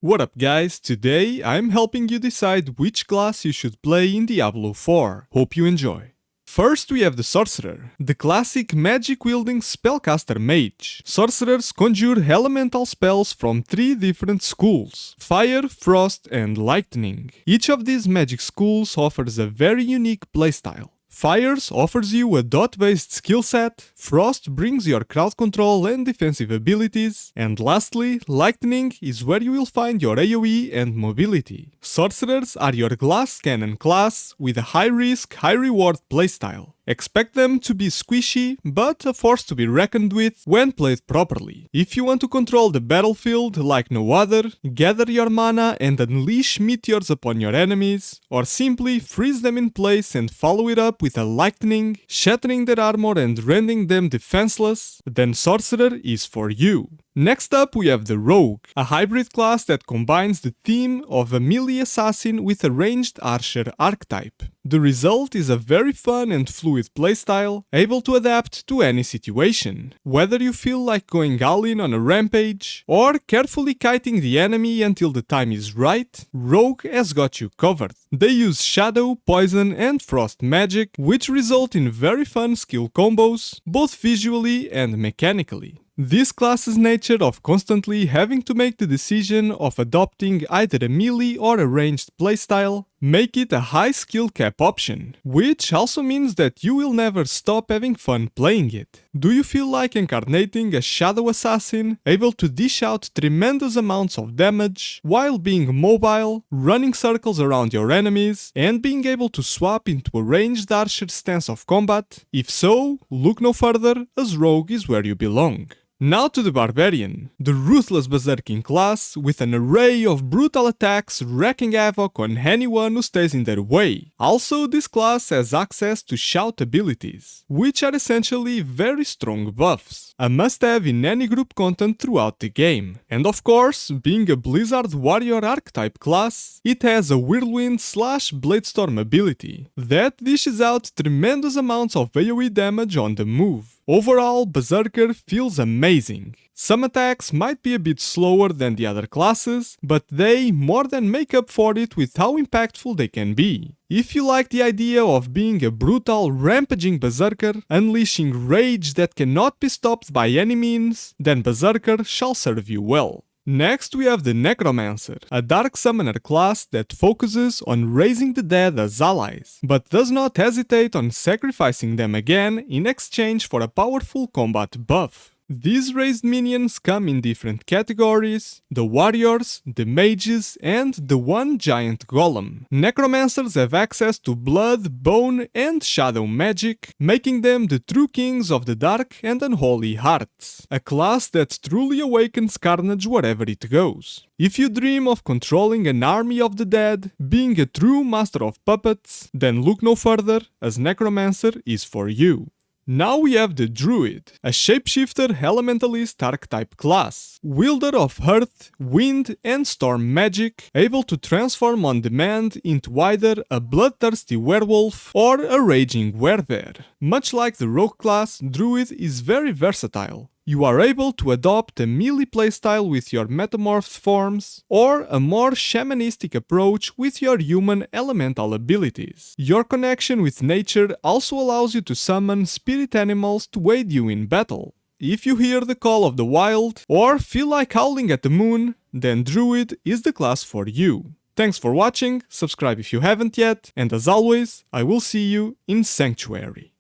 What up guys, today I'm helping you decide which class you should play in Diablo 4. Hope you enjoy. First we have the Sorcerer, the classic magic-wielding spellcaster mage. Sorcerers conjure elemental spells from 3 different schools: Fire, Frost and Lightning. Each of these magic schools offers a very unique playstyle. Fire's offers you a dot-based skill set, Frost brings your crowd control and defensive abilities, and lastly, Lightning is where you will find your AoE and mobility. Sorcerers are your glass cannon class with a high-risk, high-reward playstyle. Expect them to be squishy, but a force to be reckoned with when played properly. If you want to control the battlefield like no other, gather your mana and unleash meteors upon your enemies, or simply freeze them in place and follow it up with a lightning, shattering their armor and rendering them defenseless, then Sorcerer is for you. Next up we have the Rogue, a hybrid class that combines the theme of a melee assassin with a ranged archer archetype. The result is a very fun and fluid playstyle, able to adapt to any situation. Whether you feel like going all in on a rampage, or carefully kiting the enemy until the time is right, Rogue has got you covered. They use Shadow, Poison and Frost magic, which result in very fun skill combos, both visually and mechanically. This class's nature of constantly having to make the decision of adopting either a melee or a ranged playstyle make it a high skill cap option, which also means that you will never stop having fun playing it. Do you feel like incarnating a shadow assassin, able to dish out tremendous amounts of damage, while being mobile, running circles around your enemies, and being able to swap into a ranged archer stance of combat? If so, look no further, as Rogue is where you belong. Now to the Barbarian, the ruthless berserking class with an array of brutal attacks wreaking havoc on anyone who stays in their way. Also, this class has access to shout abilities, which are essentially very strong buffs, a must-have in any group content throughout the game. And of course, being a Blizzard Warrior archetype class, it has a Whirlwind/Bladestorm ability that dishes out tremendous amounts of AoE damage on the move. Overall, Berserker feels amazing. Some attacks might be a bit slower than the other classes, but they more than make up for it with how impactful they can be. If you like the idea of being a brutal, rampaging Berserker, unleashing rage that cannot be stopped by any means, then Berserker shall serve you well. Next we have the Necromancer, a dark summoner class that focuses on raising the dead as allies, but does not hesitate on sacrificing them again in exchange for a powerful combat buff. These raised minions come in different categories: the warriors, the mages, and the one giant golem. Necromancers have access to blood, bone, and shadow magic, making them the true kings of the dark and unholy hearts. A class that truly awakens carnage wherever it goes. If you dream of controlling an army of the dead, being a true master of puppets, then look no further, as Necromancer is for you. Now we have the Druid, a shapeshifter elementalist archetype class, wielder of earth, wind and storm magic, able to transform on demand into either a bloodthirsty werewolf or a raging werebear. Much like the rogue class, Druid is very versatile. You are able to adopt a melee playstyle with your metamorphed forms, or a more shamanistic approach with your human elemental abilities. Your connection with nature also allows you to summon spirit animals to aid you in battle. If you hear the call of the wild, or feel like howling at the moon, then Druid is the class for you. Thanks for watching, subscribe if you haven't yet, and as always, I will see you in Sanctuary.